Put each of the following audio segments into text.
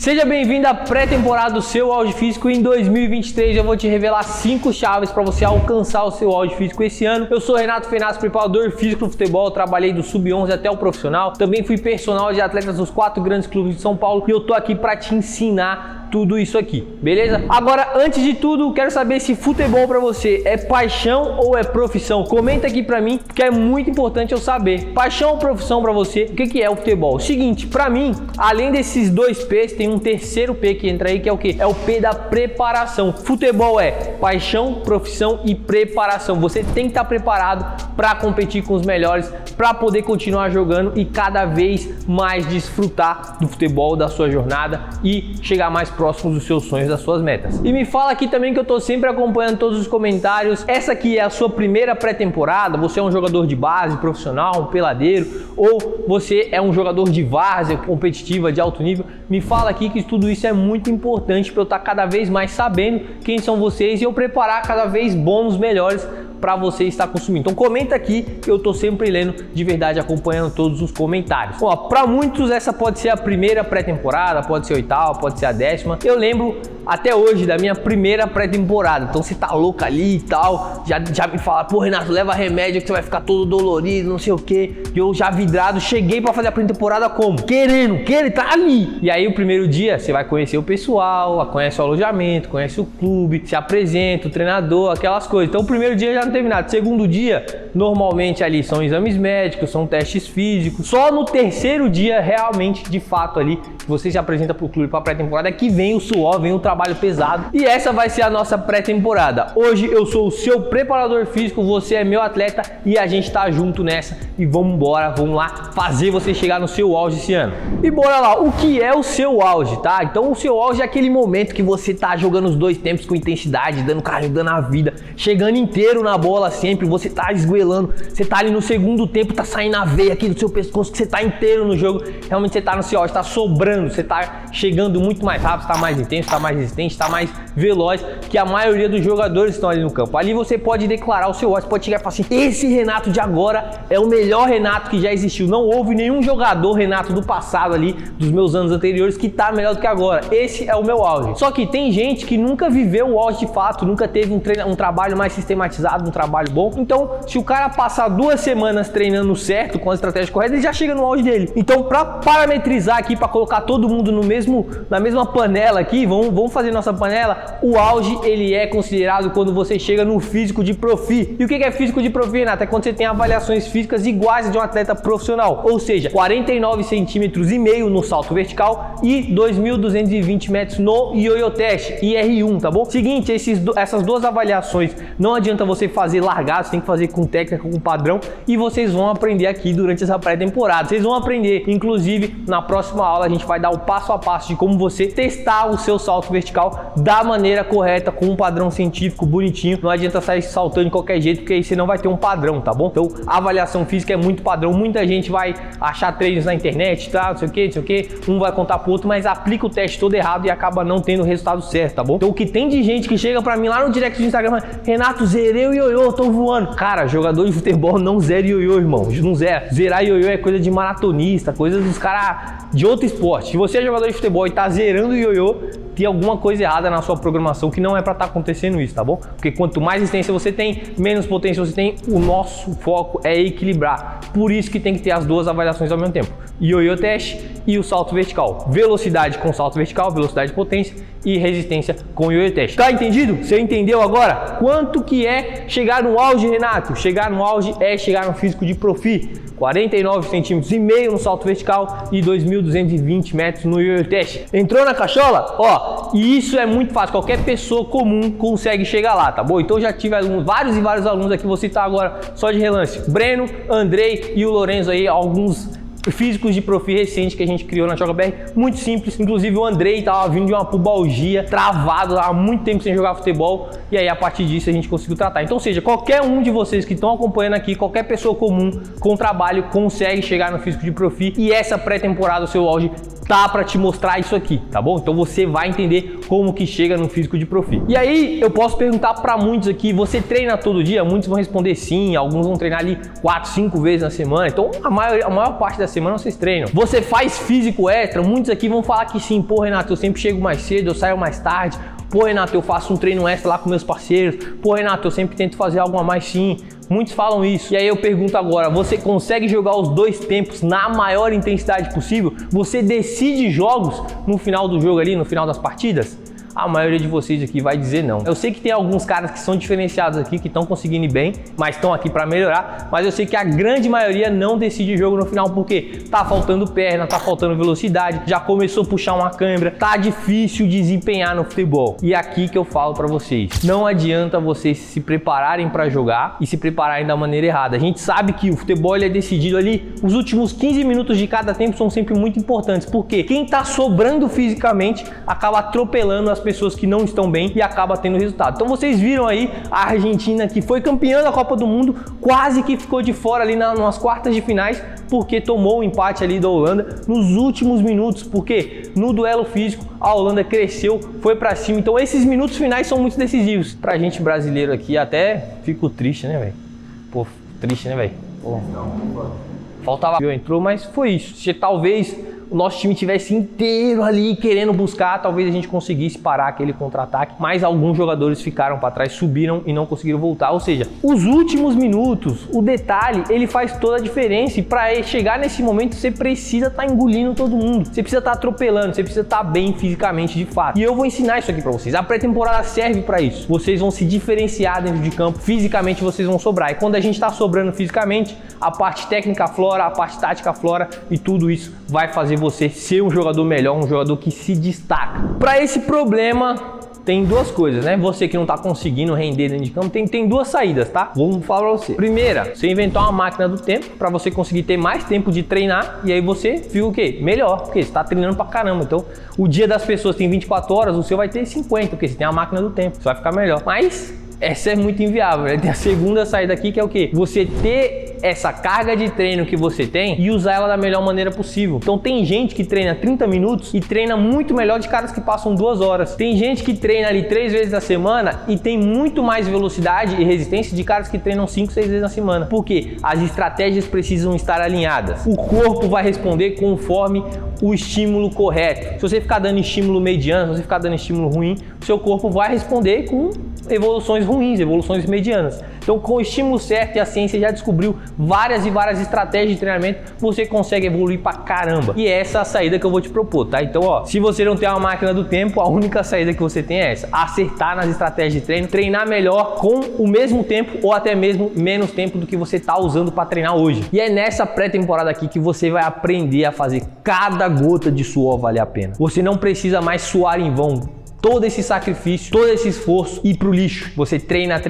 Seja bem-vindo à pré-temporada do seu auge físico. Em 2023 eu vou te revelar 5 chaves para você alcançar o seu auge físico esse ano. Eu sou Renato Fenasco, preparador físico do futebol, trabalhei do sub-11 até o profissional, também fui personal de atletas dos 4 grandes clubes de São Paulo e eu tô aqui para te ensinar tudo isso aqui, beleza? Agora, antes de tudo, quero saber se futebol para você é paixão ou é profissão. Comenta aqui para mim, porque é muito importante eu saber. Paixão ou profissão para você? O que é o futebol? Seguinte, para mim, além desses dois P's, tem um terceiro P que entra aí, que é o quê? É o P da preparação. Futebol é paixão, profissão e preparação. Você tem que estar preparado para competir com os melhores, para poder continuar jogando e cada vez mais desfrutar do futebol, da sua jornada e chegar mais próximo dos seus sonhos, das suas metas. E me fala aqui também, que eu tô sempre acompanhando todos os comentários. Essa aqui é a sua primeira pré-temporada? Você é um jogador de base, profissional, um peladeiro, ou você é um jogador de várzea, competitiva, de alto nível? Me fala aqui, que tudo isso é muito importante para eu estar cada vez mais sabendo quem são vocês e eu preparar cada vez bônus melhores para você estar consumindo. Então comenta aqui, que eu tô sempre lendo, de verdade, acompanhando todos os comentários. Ó, para muitos essa pode ser a primeira pré-temporada, pode ser a oitava, pode ser a 10ª. Eu lembro até hoje da minha primeira pré-temporada. Então você tá louco ali e tal, já me fala, pô Renato, leva remédio que você vai ficar todo dolorido, não sei o que. E eu já vidrado, cheguei para fazer a pré-temporada como? Querendo, tá ali. E aí o primeiro dia você vai conhecer o pessoal, conhece o alojamento, conhece o clube, se apresenta, o treinador, aquelas coisas. Então o primeiro dia já não teve nada. Segundo dia, normalmente ali são exames médicos, são testes físicos. Só no terceiro dia, realmente, de fato ali, que você se apresenta pro clube para pré-temporada, é que vem o suor, vem o trabalho pesado. E essa vai ser a nossa pré-temporada. Hoje eu sou o seu preparador físico, você é meu atleta e a gente tá junto nessa. E vamos embora, vamos lá fazer você chegar no seu auge esse ano. E bora lá, o que é o seu auge, tá? Então o seu auge é aquele momento que você tá jogando os dois tempos com intensidade, dando cardio, dando a vida, chegando inteiro na bola sempre, você tá esgoelando, você tá ali no segundo tempo, tá saindo a veia aqui do seu pescoço, que você tá inteiro no jogo, realmente você tá no seu auge, tá sobrando, você tá chegando muito mais rápido, tá mais intenso, tá mais resistente, tá mais veloz que a maioria dos jogadores que estão ali no campo. Ali você pode declarar o seu auge, pode chegar e falar assim, esse Renato de agora é o melhor Renato que já existiu. Não houve nenhum jogador Renato do passado ali, dos meus anos anteriores, que tá melhor do que agora. Esse é o meu auge. Só que tem gente que nunca viveu o auge de fato, nunca teve um trabalho mais sistematizado, um trabalho bom. Então, se o cara passar 2 semanas treinando certo, com a estratégia correta, ele já chega no auge dele. Então, para parametrizar aqui, para colocar todo mundo na mesma panela aqui, vamos fazer nossa panela. O auge, ele é considerado quando você chega no físico de profi. E o que é físico de profi, Renato? É quando você tem avaliações físicas iguais a de um atleta profissional. Ou seja, 49,5 centímetros no salto vertical e 2.220 metros no ioiô teste, IR1, tá bom? Seguinte, essas duas avaliações, não adianta você fazer largado, você tem que fazer com técnica, com padrão, e vocês vão aprender aqui durante essa pré-temporada. Vocês vão aprender, inclusive, na próxima aula a gente vai dar o passo a passo de como você testar o seu salto vertical da maneira correta, com um padrão científico bonitinho. Não adianta sair saltando de qualquer jeito, porque aí você não vai ter um padrão, tá bom? Então, a avaliação física é muito padrão. Muita gente vai achar treinos na internet, tá? Não sei o que, um vai contar pro outro, mas aplica o teste todo errado e acaba não tendo o resultado certo, tá bom? Então, o que tem de gente que chega pra mim lá no direct do Instagram, Renato, zerei o ioiô, tô voando. Cara, jogador de futebol não zera ioiô, irmão. Não zera. Zerar ioiô é coisa de maratonista, coisa dos caras de outro esporte. Se você é jogador de futebol e tá zerando o ioiô, tem alguma coisa errada na sua programação, que não é pra estar acontecendo isso, tá bom? Porque quanto mais resistência você tem, menos potência você tem. O nosso foco é equilibrar. Por isso que tem que ter as duas avaliações ao mesmo tempo. Ioiô teste e o salto vertical. Velocidade com salto vertical, velocidade e potência, e resistência com o ioiô teste. Tá entendido? Você entendeu agora? Quanto que é chegar no auge, Renato? Chegar no auge é chegar no físico de profi. 49,5 centímetros no salto vertical e 2.220 metros no ioiô teste. Entrou na cachola? Ó, e isso é muito fácil. Qualquer pessoa comum consegue chegar lá, tá bom? Então já tive vários e vários alunos aqui, vou citar agora só de relance. Breno, Andrei e o Lorenzo aí, alguns físicos de profi recente que a gente criou na JogaBR, muito simples. Inclusive o Andrei tava vindo de uma pubalgia, travado há muito tempo sem jogar futebol, e aí a partir disso a gente conseguiu tratar. Então, ou seja, qualquer um de vocês que estão acompanhando aqui, qualquer pessoa comum com trabalho consegue chegar no físico de profi, e essa pré-temporada, o seu auge tá para te mostrar isso aqui, tá bom? Então você vai entender como que chega no físico de profi. E aí eu posso perguntar para muitos aqui, você treina todo dia? Muitos vão responder sim, alguns vão treinar ali 4, 5 vezes na semana. Então a maior parte da semana vocês treinam. Você faz físico extra? Muitos aqui vão falar que sim. Pô, Renato, eu sempre chego mais cedo, eu saio mais tarde. Pô, Renato, eu faço um treino extra lá com meus parceiros. Pô, Renato, eu sempre tento fazer algo a mais sim. Muitos falam isso. E aí eu pergunto agora, você consegue jogar os 2 tempos na maior intensidade possível? Você decide jogos no final do jogo ali, no final das partidas? A maioria de vocês aqui vai dizer não. Eu sei que tem alguns caras que são diferenciados aqui, que estão conseguindo ir bem, mas estão aqui para melhorar, mas eu sei que a grande maioria não decide jogo no final porque tá faltando perna, tá faltando velocidade, já começou a puxar uma câimbra, tá difícil desempenhar no futebol. E é aqui que eu falo para vocês, não adianta vocês se prepararem para jogar e se prepararem da maneira errada. A gente sabe que o futebol ele é decidido ali, os últimos 15 minutos de cada tempo são sempre muito importantes, porque quem tá sobrando fisicamente acaba atropelando as pessoas que não estão bem e acaba tendo resultado. Então vocês viram aí a Argentina, que foi campeã da Copa do Mundo, quase que ficou de fora ali nas quartas de finais, porque tomou o empate ali da Holanda nos últimos minutos, porque no duelo físico a Holanda cresceu, foi pra cima. Então esses minutos finais são muito decisivos. Pra gente brasileiro aqui até fico triste, né, velho? Pô, triste, né, velho? Faltava, entrou, mas foi isso. Se talvez o nosso time tivesse inteiro ali querendo buscar, talvez a gente conseguisse parar aquele contra-ataque, mas alguns jogadores ficaram para trás, subiram e não conseguiram voltar. Ou seja, os últimos minutos, o detalhe, ele faz toda a diferença, e para chegar nesse momento você precisa estar engolindo todo mundo, você precisa estar atropelando, você precisa estar bem fisicamente de fato. E eu vou ensinar isso aqui para vocês. A pré-temporada serve para isso. Vocês vão se diferenciar dentro de campo, fisicamente vocês vão sobrar. E quando a gente está sobrando fisicamente, a parte técnica flora, a parte tática flora, e tudo isso vai fazer você ser um jogador melhor, um jogador que se destaca. Para esse problema tem duas coisas, né? Você que não tá conseguindo render dentro de campo, tem duas saídas, tá? Vamos falar pra você. Primeira, você inventar uma máquina do tempo para você conseguir ter mais tempo de treinar, e aí você fica o quê? Melhor, porque você tá treinando pra caramba. Então, o dia das pessoas tem 24 horas, o seu vai ter 50, porque você tem a máquina do tempo, você vai ficar melhor. Mas essa é muito inviável, né? Tem a segunda saída aqui, que é o quê? Você ter essa carga de treino que você tem e usar ela da melhor maneira possível. Então tem gente que treina 30 minutos e treina muito melhor de caras que passam 2 horas. Tem gente que treina ali 3 vezes na semana e tem muito mais velocidade e resistência de caras que treinam 5, 6 vezes na semana. Porque as estratégias precisam estar alinhadas. O corpo vai responder conforme o estímulo correto. Se você ficar dando estímulo mediano, se você ficar dando estímulo ruim, o seu corpo vai responder com evoluções ruins, evoluções medianas. Então, com o estímulo certo, e a ciência já descobriu várias e várias estratégias de treinamento, você consegue evoluir pra caramba. E essa é a saída que eu vou te propor, tá? Então, ó, se você não tem uma máquina do tempo, a única saída que você tem é essa: acertar nas estratégias de treino, treinar melhor com o mesmo tempo ou até mesmo menos tempo do que você tá usando para treinar hoje. E é nessa pré-temporada aqui que você vai aprender a fazer cada gota de suor valer a pena. Você não precisa mais suar em vão. Todo esse sacrifício, todo esse esforço ir pro lixo. Você treina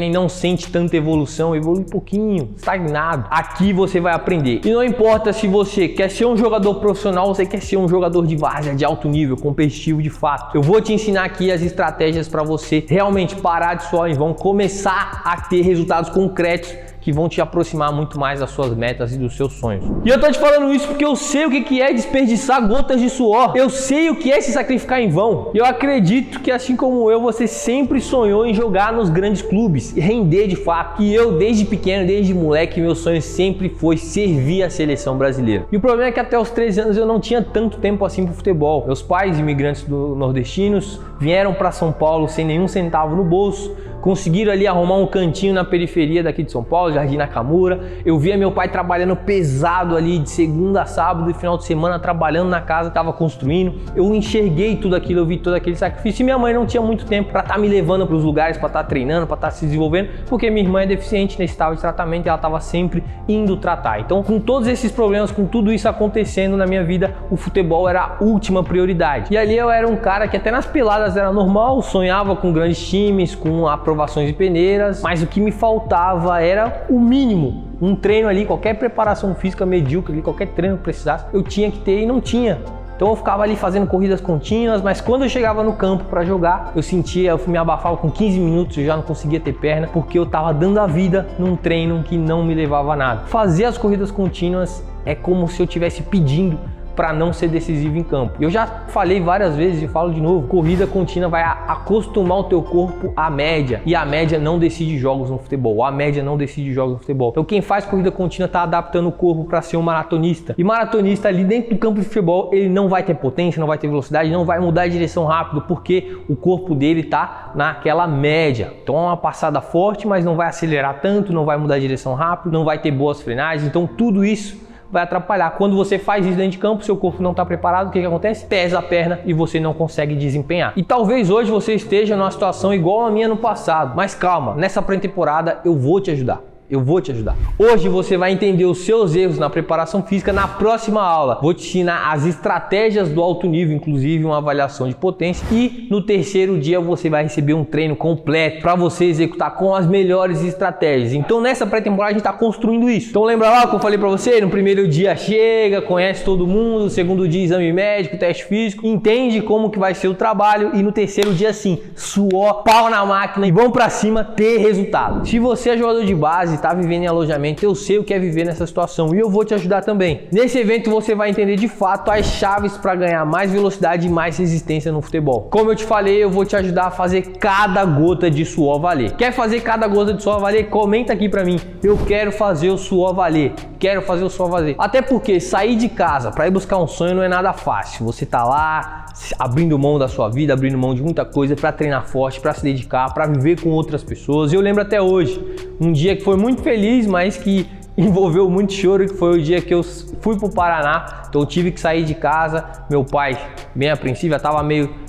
e não sente tanta evolução, evolui um pouquinho, estagnado. Aqui você vai aprender. E não importa se você quer ser um jogador profissional ou você quer ser um jogador de várzea, de alto nível, competitivo de fato. Eu vou te ensinar aqui as estratégias para você realmente parar de suar em vão, começar a ter resultados concretos que vão te aproximar muito mais das suas metas e dos seus sonhos. E eu tô te falando isso porque eu sei o que é desperdiçar gotas de suor. Eu sei o que é se sacrificar em vão. Eu acredito que, assim como eu, você sempre sonhou em jogar nos grandes clubes e render de fato. E eu, desde pequeno, desde moleque, meu sonho sempre foi servir a seleção brasileira. E o problema é que até os 13 anos eu não tinha tanto tempo assim pro futebol. Meus pais, imigrantes nordestinos, vieram para São Paulo sem nenhum centavo no bolso, conseguiram ali arrumar um cantinho na periferia daqui de São Paulo, Jardim Nakamura. Eu via meu pai trabalhando pesado ali de segunda a sábado e final de semana, trabalhando na casa, estava construindo. Eu enxerguei tudo aquilo, eu vi todo aquele sacrifício, e minha mãe não tinha muito tempo para estar me levando para os lugares, para estar treinando, para estar se desenvolvendo, porque minha irmã é deficiente, necessitava de tratamento e ela estava sempre indo tratar. Então, com todos esses problemas, com tudo isso acontecendo na minha vida, o futebol era a última prioridade. E ali eu era um cara que até nas peladas era normal, sonhava com grandes times, com aprovações e peneiras, mas o que me faltava era o mínimo. Um treino ali, qualquer preparação física medíocre ali, qualquer treino que precisasse, eu tinha que ter e não tinha. Então eu ficava ali fazendo corridas contínuas, mas quando eu chegava no campo para jogar, eu me abafava com 15 minutos, eu já não conseguia ter perna, porque eu tava dando a vida num treino que não me levava a nada. Fazer as corridas contínuas é como se eu estivesse pedindo para não ser decisivo em campo. Eu já falei várias vezes e falo de novo, corrida contínua vai acostumar o teu corpo à média, e a média não decide jogos no futebol, a média não decide jogos no futebol. Então quem faz corrida contínua está adaptando o corpo para ser um maratonista, e maratonista ali dentro do campo de futebol, ele não vai ter potência, não vai ter velocidade, não vai mudar de direção rápido, porque o corpo dele tá naquela média. Então é uma passada forte, mas não vai acelerar tanto, não vai mudar de direção rápido, não vai ter boas frenagens, então tudo isso vai atrapalhar. Quando você faz isso dentro de campo, seu corpo não está preparado, o que acontece? Pesa a perna e você não consegue desempenhar. E talvez hoje você esteja numa situação igual a minha no passado, mas calma, nessa pré-temporada eu vou te ajudar. Eu vou te ajudar. Hoje você vai entender os seus erros na preparação física. Na próxima aula vou te ensinar as estratégias do alto nível, inclusive uma avaliação de potência. E no terceiro dia você vai receber um treino completo para você executar com as melhores estratégias. Então nessa pré-temporada a gente está construindo isso. Então lembra lá que eu falei para você? No primeiro dia chega, conhece todo mundo. No segundo dia exame médico, teste físico, entende como que vai ser o trabalho. E no terceiro dia sim, suor, pau na máquina e vamos para cima ter resultado. Se você é jogador de base, está vivendo em alojamento, eu sei o que é viver nessa situação e eu vou te ajudar também. Nesse evento você vai entender de fato as chaves para ganhar mais velocidade e mais resistência no futebol. Como eu te falei, eu vou te ajudar a fazer cada gota de suor valer. Quer fazer cada gota de suor valer? Comenta aqui para mim. Eu quero fazer o suor valer. Quero fazer o suor valer. Até porque sair de casa para ir buscar um sonho não é nada fácil. Você tá lá abrindo mão da sua vida, abrindo mão de muita coisa para treinar forte, para se dedicar, para viver com outras pessoas. Eu lembro até hoje, um dia que foi muito feliz, mas que envolveu muito choro, que foi o dia que eu fui pro Paraná. Então eu tive que sair de casa. Meu pai, bem apreensivo,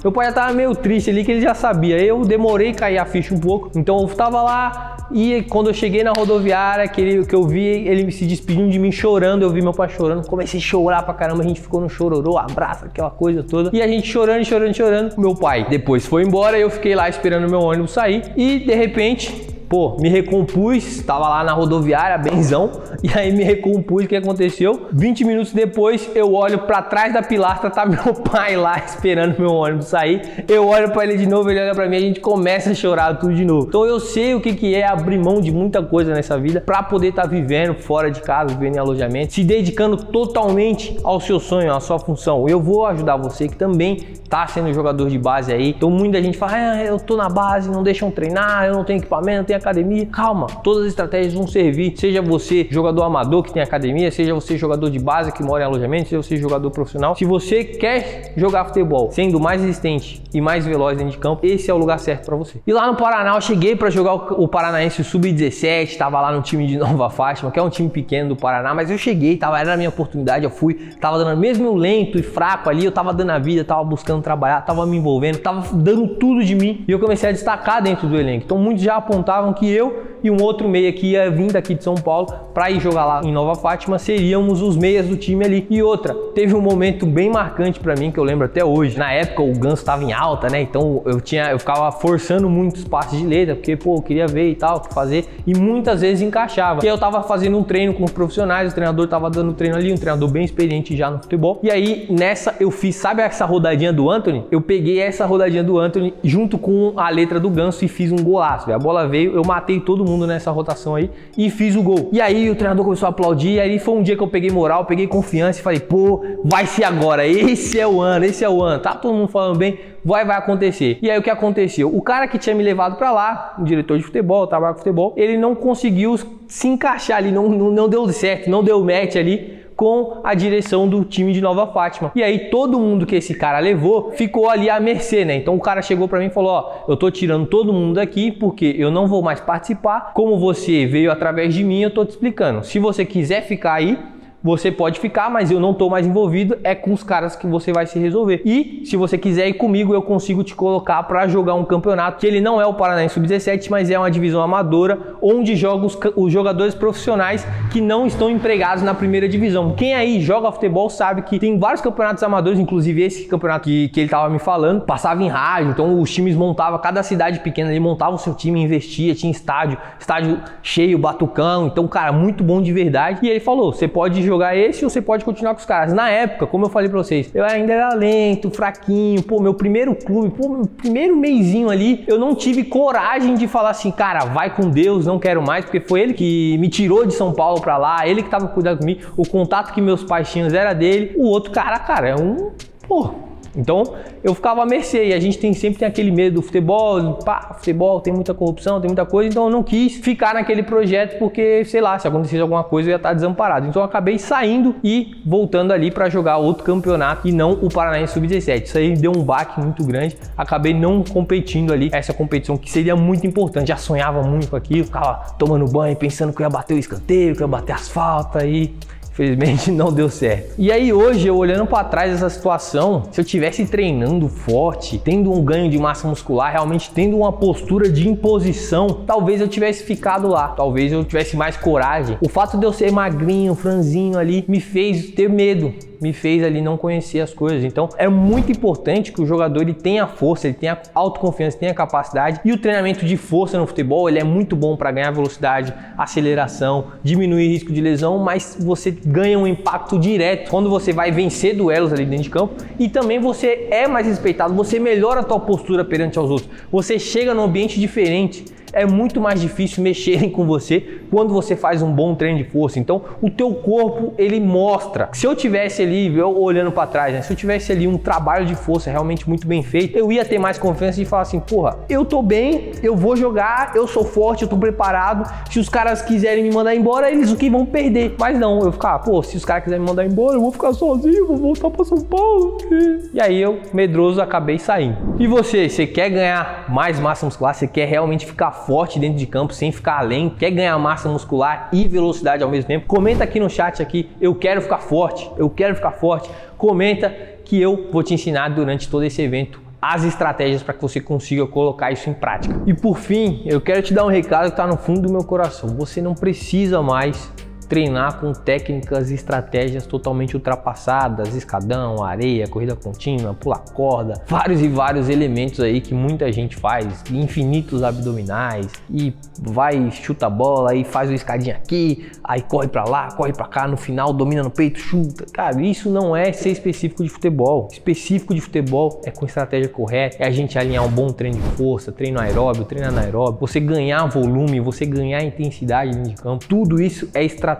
meu pai já tava meio triste ali, que ele já sabia. Eu demorei a cair a ficha um pouco. Então eu tava lá e quando eu cheguei na rodoviária, que eu vi ele se despedindo de mim chorando, eu vi meu pai chorando, comecei a chorar pra caramba, a gente ficou no chororô, abraço, aquela coisa toda. E a gente chorando. Meu pai depois foi embora, eu fiquei lá esperando meu ônibus sair e de repente, me recompus, tava lá na rodoviária, benzão, e aí me recompus. O que aconteceu? 20 minutos depois, eu olho pra trás da pilastra, tá meu pai lá esperando meu ônibus sair. Eu olho pra ele de novo, ele olha pra mim, a gente começa a chorar tudo de novo. Então eu sei o que é abrir mão de muita coisa nessa vida pra poder estar vivendo fora de casa, vivendo em alojamento, se dedicando totalmente ao seu sonho, à sua função. Eu vou ajudar você que também tá sendo jogador de base aí. Então muita gente fala, eu tô na base, não deixam treinar, eu não tenho equipamento, não tenho academia. Calma, todas as estratégias vão servir. Seja você jogador amador que tem academia, seja você jogador de base que mora em alojamento, seja você jogador profissional. Se você quer jogar futebol sendo mais resistente e mais veloz dentro de campo, esse é o lugar certo para você. E lá no Paraná eu cheguei para jogar o Paranaense Sub-17, tava lá no time de Nova Fátima, que é um time pequeno do Paraná, mas eu cheguei, era a minha oportunidade, eu fui, tava dando, mesmo lento e fraco ali, eu tava dando a vida, tava buscando trabalhar, tava me envolvendo, tava dando tudo de mim e eu comecei a destacar dentro do elenco. Então muitos já apontavam que eu e um outro meia que ia vir daqui de São Paulo para ir jogar lá em Nova Fátima seríamos os meias do time ali. E outra, teve um momento bem marcante para mim que eu lembro até hoje. Na época o Ganso estava em alta, né? Então eu ficava forçando muitos passes de letra, porque eu queria ver e tal, o que fazer, e muitas vezes encaixava. E aí eu tava fazendo um treino com os profissionais, o treinador tava dando treino ali, um treinador bem experiente já no futebol. E aí nessa eu fiz, sabe essa rodadinha do Antony? Eu peguei essa rodadinha do Antony junto com a letra do Ganso e fiz um golaço. A bola veio, eu matei todo mundo nessa rotação aí e fiz o gol. E aí o treinador começou a aplaudir, e aí foi um dia que eu peguei moral, peguei confiança e falei, vai ser agora, esse é o ano, tá todo mundo falando bem, vai acontecer. E aí o que aconteceu? O cara que tinha me levado pra lá, o diretor de futebol, trabalha com futebol, ele não conseguiu se encaixar ali, não deu certo, não deu match ali com a direção do time de Nova Fátima. E aí todo mundo que esse cara levou ficou ali à mercê, né? Então o cara chegou pra mim e falou, eu tô tirando todo mundo daqui porque eu não vou mais participar. Como você veio através de mim, eu tô te explicando. Se você quiser ficar aí, você pode ficar, mas eu não tô mais envolvido, é com os caras que você vai se resolver. E se você quiser ir comigo, eu consigo te colocar para jogar um campeonato, que ele não é o Paranaense Sub-17, mas é uma divisão amadora, onde jogam os jogadores profissionais que não estão empregados na primeira divisão. Quem aí joga futebol sabe que tem vários campeonatos amadores, inclusive esse campeonato que ele tava me falando, passava em rádio, então os times montavam, cada cidade pequena ali montava o seu time, investia, tinha estádio cheio, batucão, então cara, muito bom de verdade. E ele falou, você pode jogar jogar esse ou você pode continuar com os caras. Na época, como eu falei pra vocês, eu ainda era lento, fraquinho, pô, meu primeiro clube, pô, meu primeiro meizinho ali, eu não tive coragem de falar assim, cara, vai com Deus, não quero mais, porque foi ele que me tirou de São Paulo pra lá, ele que tava cuidando comigo, o contato que meus pais tinham era dele, o outro cara, é um, pô. Então eu ficava à mercê e a gente sempre tem aquele medo do futebol, pá, futebol tem muita corrupção, tem muita coisa, então eu não quis ficar naquele projeto porque, sei lá, se acontecesse alguma coisa eu ia estar desamparado. Então eu acabei saindo e voltando ali para jogar outro campeonato e não o Paranaense Sub-17. Isso aí deu um baque muito grande, acabei não competindo ali essa competição que seria muito importante, já sonhava muito com aquilo, ficava tomando banho, pensando que eu ia bater o escanteio, que eu ia bater as faltas e... Infelizmente não deu certo. E aí hoje, eu olhando para trás dessa situação, se eu tivesse treinando forte, tendo um ganho de massa muscular, realmente tendo uma postura de imposição, talvez eu tivesse ficado lá, talvez eu tivesse mais coragem. O fato de eu ser magrinho, franzinho ali, me fez ter medo, me fez ali não conhecer as coisas. Então é muito importante que o jogador ele tenha força, ele tenha autoconfiança, tenha capacidade, e o treinamento de força no futebol ele é muito bom para ganhar velocidade, aceleração, diminuir risco de lesão, mas você ganha um impacto direto quando você vai vencer duelos ali dentro de campo e também você é mais respeitado, você melhora a tua postura perante aos outros, você chega num ambiente diferente. É muito mais difícil mexerem com você quando você faz um bom treino de força. Então, o teu corpo, ele mostra. Se eu tivesse ali, eu olhando para trás, né? Se eu tivesse ali um trabalho de força realmente muito bem feito, eu ia ter mais confiança de falar assim, porra, eu tô bem, eu vou jogar, eu sou forte, eu tô preparado. Se os caras quiserem me mandar embora, eles o que vão perder. Mas não, eu ficar, pô, se os caras quiserem me mandar embora, eu vou ficar sozinho, vou voltar para São Paulo. E aí eu, medroso, acabei saindo. E você quer ganhar mais massa muscular? Você quer realmente ficar forte dentro de campo sem ficar além, quer ganhar massa muscular e velocidade ao mesmo tempo? Comenta aqui no chat aqui, eu quero ficar forte, comenta que eu vou te ensinar durante todo esse evento as estratégias para que você consiga colocar isso em prática. E por fim, eu quero te dar um recado que está no fundo do meu coração, você não precisa mais treinar com técnicas e estratégias totalmente ultrapassadas, escadão, areia, corrida contínua, pular corda, vários e vários elementos aí que muita gente faz, infinitos abdominais e vai, chuta a bola, aí faz o escadinho aqui, aí corre pra lá, corre pra cá, no final domina no peito, chuta. Cara, isso não é ser específico de futebol. Específico de futebol é com estratégia correta, é a gente alinhar um bom treino de força, treino aeróbio, treino anaeróbio, você ganhar volume, você ganhar intensidade dentro de campo, tudo isso é estratégico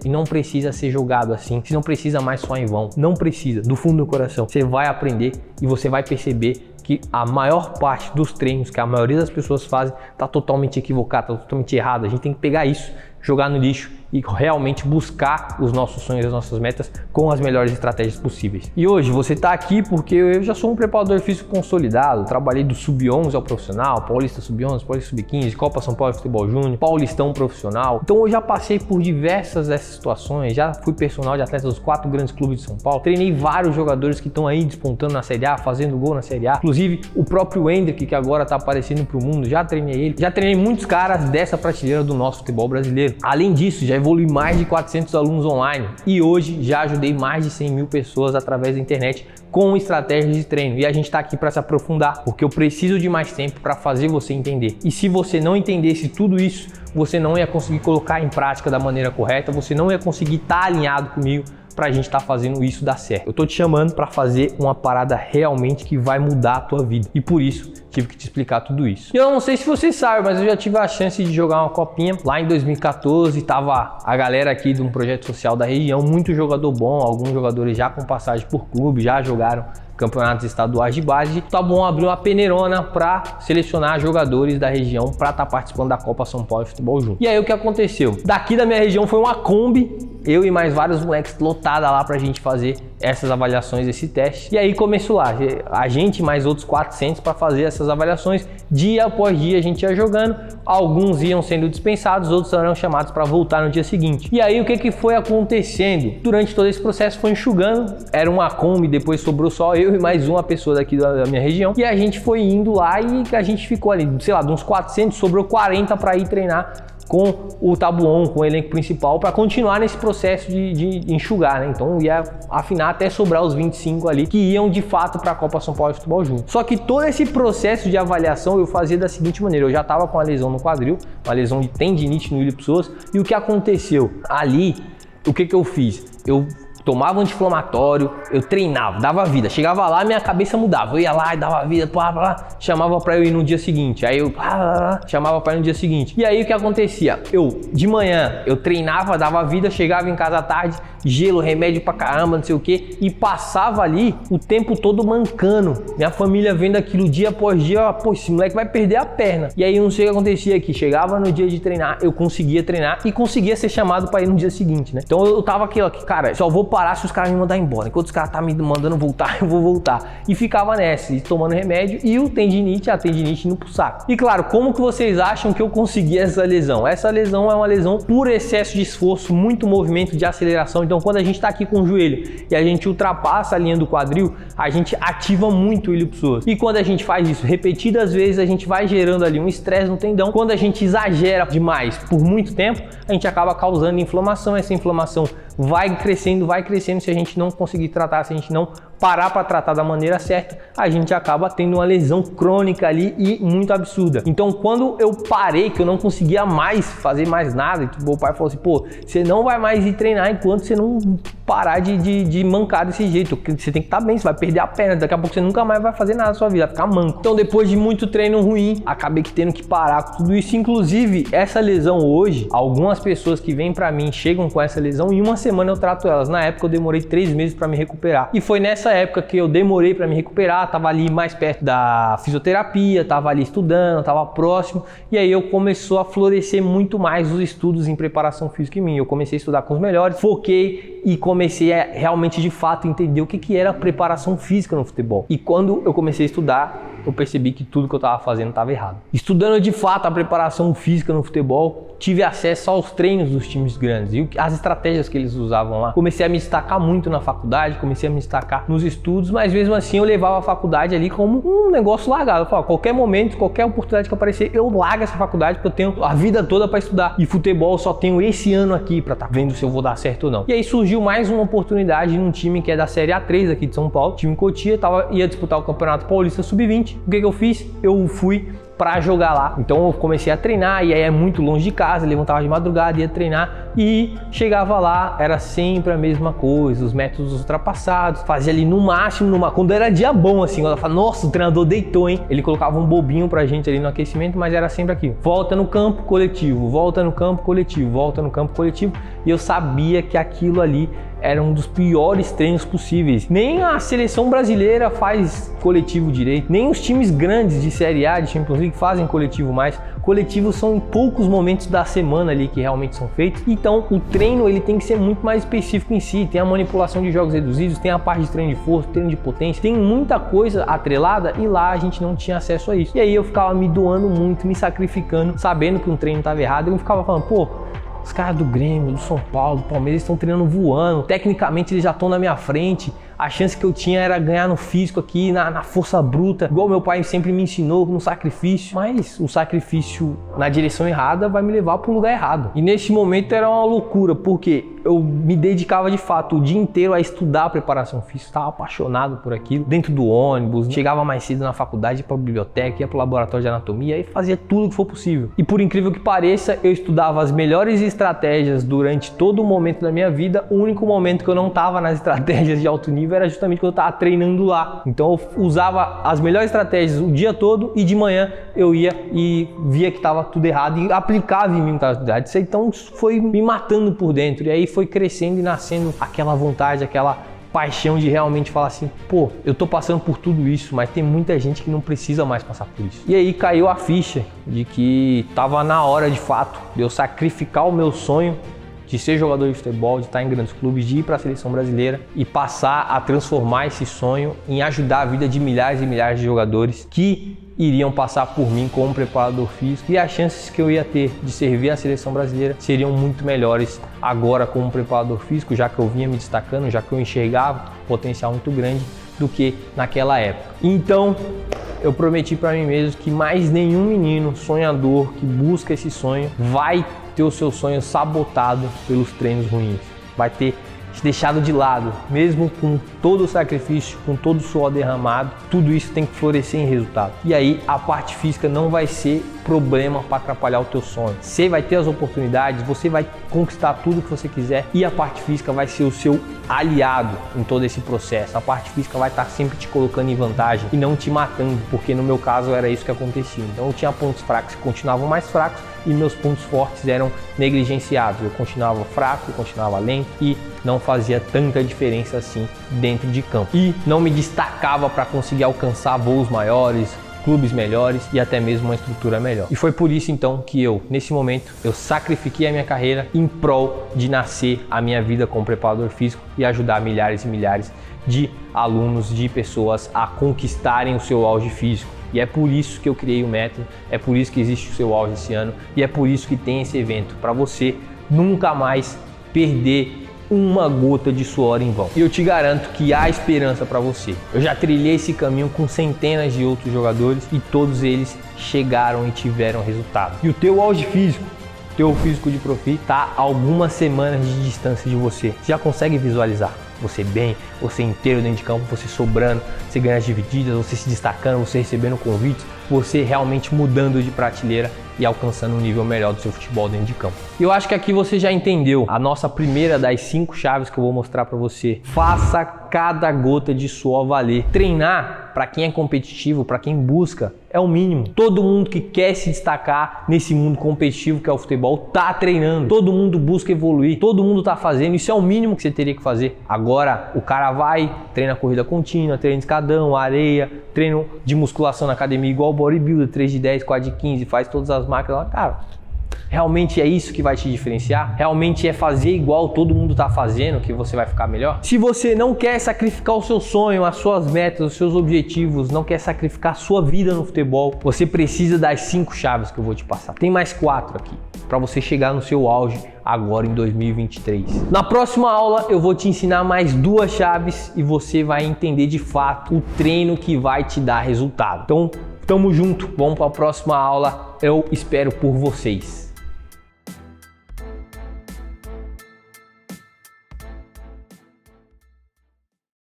e não precisa ser jogado assim, você não precisa mais só em vão, não precisa, do fundo do coração, você vai aprender e você vai perceber que a maior parte dos treinos que a maioria das pessoas fazem está totalmente equivocada, está totalmente errado. A gente tem que pegar isso, jogar no lixo e realmente buscar os nossos sonhos, as nossas metas com as melhores estratégias possíveis. E hoje você está aqui porque eu já sou um preparador físico consolidado, trabalhei do Sub-11 ao profissional, Paulista Sub-11, Paulista Sub-15, Copa São Paulo Futebol Júnior, Paulistão profissional. Então eu já passei por diversas dessas situações, já fui personal de atletas dos 4 grandes clubes de São Paulo, treinei vários jogadores que estão aí despontando na Série A, fazendo gol na Série A, inclusive o próprio Hendrick, que agora está aparecendo para o mundo, já treinei ele, já treinei muitos caras dessa prateleira do nosso futebol brasileiro. Além disso, já evolui mais de 400 alunos online e hoje já ajudei mais de 100 mil pessoas através da internet com estratégias de treino. E a gente está aqui para se aprofundar, porque eu preciso de mais tempo para fazer você entender. E se você não entendesse tudo isso, você não ia conseguir colocar em prática da maneira correta, você não ia conseguir estar alinhado comigo pra gente estar fazendo isso dar certo. Eu tô te chamando para fazer uma parada realmente que vai mudar a tua vida. E por isso, tive que te explicar tudo isso. E eu não sei se você sabe, mas eu já tive a chance de jogar uma copinha lá em 2014. Tava a galera aqui de um projeto social da região, muito jogador bom, alguns jogadores já com passagem por clube, já jogaram campeonatos estaduais de base. Tá bom, abriu uma peneirona para selecionar jogadores da região para estar participando da Copa São Paulo de Futebol Júnior. E aí o que aconteceu? Daqui da minha região foi uma Kombi, eu e mais vários moleques lotada lá pra gente fazer essas avaliações, esse teste. E aí começou lá, a gente mais outros 400 para fazer essas avaliações. Dia após dia a gente ia jogando, alguns iam sendo dispensados, outros eram chamados para voltar no dia seguinte. E aí o que foi acontecendo? Durante todo esse processo foi enxugando, era uma Kombi, depois sobrou só eu e mais uma pessoa daqui da minha região. E a gente foi indo lá e a gente ficou ali, sei lá, de uns 400, sobrou 40 para ir treinar com o Tabuão, com o elenco principal, para continuar nesse processo de enxugar, né? Então ia afinar até sobrar os 25 ali que iam de fato para a Copa São Paulo de Futebol Júnior. Só que todo esse processo de avaliação eu fazia da seguinte maneira: eu já estava com uma lesão no quadril, uma lesão de tendinite no ilho psoas, e o que aconteceu ali? O que eu fiz? eu tomava anti-inflamatório, eu treinava, dava vida. Chegava lá, minha cabeça mudava. Eu ia lá e dava vida, chamava pra eu ir no dia seguinte. Aí eu chamava pra ir no dia seguinte. E aí o que acontecia? De manhã, eu treinava, dava vida, chegava em casa à tarde, gelo, remédio pra caramba, não sei o que, e passava ali o tempo todo mancando. Minha família vendo aquilo dia após dia, pô, esse moleque vai perder a perna. E aí não sei o que acontecia aqui. Chegava no dia de treinar, eu conseguia treinar e conseguia ser chamado pra ir no dia seguinte, né? Então eu tava aqui, ó, cara, só vou parar se os caras me mandarem embora. Enquanto os caras tá me mandando voltar, eu vou voltar. E ficava nessa, e tomando remédio e a tendinite indo pro saco. E claro, como que vocês acham que eu consegui essa lesão? Essa lesão é uma lesão por excesso de esforço, muito movimento de aceleração. Então quando a gente tá aqui com o joelho e a gente ultrapassa a linha do quadril, a gente ativa muito o iliopsoas. E quando a gente faz isso repetidas vezes, a gente vai gerando ali um estresse no tendão. Quando a gente exagera demais por muito tempo, a gente acaba causando inflamação. Essa inflamação vai crescendo, se a gente não conseguir tratar, se a gente não parar para tratar da maneira certa, a gente acaba tendo uma lesão crônica ali e muito absurda. Então quando eu parei, que eu não conseguia mais fazer mais nada, que o meu pai falou assim, pô, você não vai mais ir treinar enquanto você não parar de mancar desse jeito, você tem que estar bem, você vai perder a perna, daqui a pouco você nunca mais vai fazer nada na sua vida, vai ficar manco. Então depois de muito treino ruim, acabei tendo que parar com tudo isso. Inclusive essa lesão hoje, algumas pessoas que vêm para mim chegam com essa lesão e uma semana eu trato elas. Na época eu demorei 3 meses para me recuperar, e foi nessa época que eu demorei para me recuperar, tava ali mais perto da fisioterapia, tava ali estudando, tava próximo, e aí eu começou a florescer muito mais os estudos em preparação física em mim. Eu comecei a estudar com os melhores, foquei e comecei a realmente de fato entender o que era preparação física no futebol. E quando eu comecei a estudar, eu percebi que tudo que eu estava fazendo estava errado. Estudando de fato a preparação física no futebol, tive acesso aos treinos dos times grandes e as estratégias que eles usavam lá. Comecei a me destacar muito na faculdade, comecei a me destacar nos estudos, mas mesmo assim eu levava a faculdade ali como um negócio largado. Eu falava, qualquer momento, qualquer oportunidade que aparecer, eu largo essa faculdade porque eu tenho a vida toda para estudar. E futebol eu só tenho esse ano aqui para estar vendo se eu vou dar certo ou não. E aí surgiu mais uma oportunidade num time que é da Série A3 aqui de São Paulo, time Cotia, ia disputar o Campeonato Paulista Sub-20. O que eu fiz? Eu fui para jogar lá. Então eu comecei a treinar, e aí é muito longe de casa, levantava de madrugada, ia treinar e chegava lá, era sempre a mesma coisa, os métodos ultrapassados, fazia ali no máximo, quando era dia bom assim, quando eu falava, nossa, o treinador deitou, hein? Ele colocava um bobinho pra gente ali no aquecimento, mas era sempre aquilo, volta no campo coletivo, volta no campo coletivo, volta no campo coletivo, e eu sabia que aquilo ali era um dos piores treinos possíveis. Nem a seleção brasileira faz coletivo direito, nem os times grandes de Série A, de Champions League fazem coletivo mais. Coletivos são em poucos momentos da semana ali que realmente são feitos. Então o treino ele tem que ser muito mais específico em si. Tem a manipulação de jogos reduzidos, tem a parte de treino de força, treino de potência, tem muita coisa atrelada, e lá a gente não tinha acesso a isso. E aí eu ficava me doando muito, me sacrificando, sabendo que um treino estava errado. Eu ficava falando, pô, os caras do Grêmio, do São Paulo, do Palmeiras estão treinando voando, tecnicamente eles já estão na minha frente, a chance que eu tinha era ganhar no físico aqui, na força bruta, igual meu pai sempre me ensinou, no sacrifício, mas o sacrifício na direção errada vai me levar para um lugar errado. E nesse momento era uma loucura, porque eu me dedicava de fato o dia inteiro a estudar a preparação física, estava apaixonado por aquilo, dentro do ônibus, chegava mais cedo na faculdade, ia para a biblioteca, ia para o laboratório de anatomia e fazia tudo que for possível. E por incrível que pareça, eu estudava as melhores estratégias durante todo o momento da minha vida. O único momento que eu não estava nas estratégias de alto nível era justamente quando eu estava treinando lá. Então eu usava as melhores estratégias o dia todo, e de manhã eu ia e via que estava tudo errado e aplicava em mim. Então isso foi me matando por dentro, e aí foi crescendo e nascendo aquela vontade, aquela paixão de realmente falar assim, pô, eu tô passando por tudo isso, mas tem muita gente que não precisa mais passar por isso. E aí caiu a ficha de que tava na hora de fato de eu sacrificar o meu sonho de ser jogador de futebol, de estar em grandes clubes, de ir para a seleção brasileira e passar a transformar esse sonho em ajudar a vida de milhares e milhares de jogadores que iriam passar por mim como preparador físico, e as chances que eu ia ter de servir a seleção brasileira seriam muito melhores agora como preparador físico, já que eu vinha me destacando, já que eu enxergava um potencial muito grande, do que naquela época. Então eu prometi para mim mesmo que mais nenhum menino sonhador que busca esse sonho vai ter o seu sonho sabotado pelos treinos ruins, vai ter deixado de lado, mesmo com todo o sacrifício, com todo o suor derramado, tudo isso tem que florescer em resultado. E aí a parte física não vai ser problema para atrapalhar o teu sonho. Você vai ter as oportunidades, você vai conquistar tudo que você quiser e a parte física vai ser o seu aliado em todo esse processo. A parte física vai estar sempre te colocando em vantagem e não te matando, porque no meu caso era isso que acontecia. Então eu tinha pontos fracos que continuavam mais fracos e meus pontos fortes eram negligenciados. Eu continuava fraco, eu continuava lento e não fazia tanta diferença assim dentro de campo. E não me destacava para conseguir alcançar voos maiores, clubes melhores e até mesmo uma estrutura melhor. E foi por isso então que nesse momento, eu sacrifiquei a minha carreira em prol de nascer a minha vida como preparador físico e ajudar milhares e milhares de alunos, de pessoas a conquistarem o seu auge físico. E é por isso que eu criei o método, é por isso que existe o seu auge esse ano e é por isso que tem esse evento, para você nunca mais perder uma gota de suor em vão. E eu te garanto que há esperança para você. Eu já trilhei esse caminho com centenas de outros jogadores e todos eles chegaram e tiveram resultado. E o teu auge físico, teu físico de profi, está a algumas semanas de distância de você. Você já consegue visualizar você bem, você inteiro dentro de campo, você sobrando, você ganhando as divididas, você se destacando, você recebendo convites, você realmente mudando de prateleira e alcançando um nível melhor do seu futebol dentro de campo. E eu acho que aqui você já entendeu a nossa primeira das 5 chaves que eu vou mostrar para você. Faça cada gota de suor valer. Treinar, para quem é competitivo, para quem busca, é o mínimo. Todo mundo que quer se destacar nesse mundo competitivo que é o futebol tá treinando. Todo mundo busca evoluir, todo mundo tá fazendo. Isso é o mínimo que você teria que fazer. Agora o cara vai, treina corrida contínua, treina escadão, areia, treino de musculação na academia igual bodybuilder, 3 de 10, 4 de 15, faz todas as máquinas lá, cara. Realmente é isso que vai te diferenciar? Realmente é fazer igual todo mundo tá fazendo que você vai ficar melhor? Se você não quer sacrificar o seu sonho, as suas metas, os seus objetivos, não quer sacrificar a sua vida no futebol, você precisa das 5 chaves que eu vou te passar. Tem mais 4 aqui para você chegar no seu auge agora em 2023. Na próxima aula eu vou te ensinar mais 2 chaves e você vai entender de fato o treino que vai te dar resultado. Então, tamo junto, vamos para a próxima aula. Eu espero por vocês.